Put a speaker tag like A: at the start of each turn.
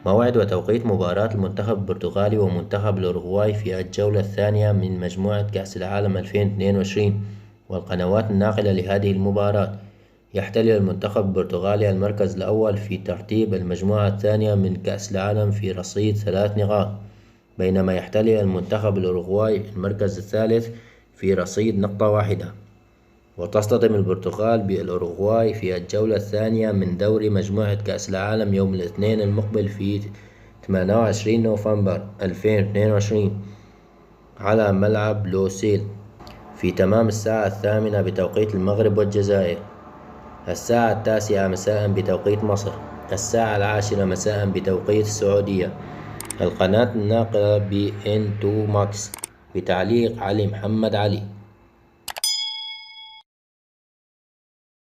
A: موعد وتوقيت مباراة المنتخب البرتغالي ومنتخب الأوروغواي في الجولة الثانية من مجموعة كأس العالم 2022 والقنوات الناقلة لهذه المباراة. يحتل المنتخب البرتغالي المركز الأول في ترتيب المجموعة الثانية من كأس العالم في رصيد 3 نقاط، بينما يحتل المنتخب الأوروغواي المركز الثالث في رصيد نقطة واحدة. وتصطدم البرتغال بالأوروغواي في الجولة الثانية من دور مجموعة كأس العالم يوم الاثنين المقبل في 28 نوفمبر 2022 على ملعب لوسيل في تمام الساعة 8 بتوقيت المغرب والجزائر، الساعة 9 مساء بتوقيت مصر، الساعة 10 مساء بتوقيت السعودية. القناة الناقلة BN2 ماكس. بتعليق علي محمد علي.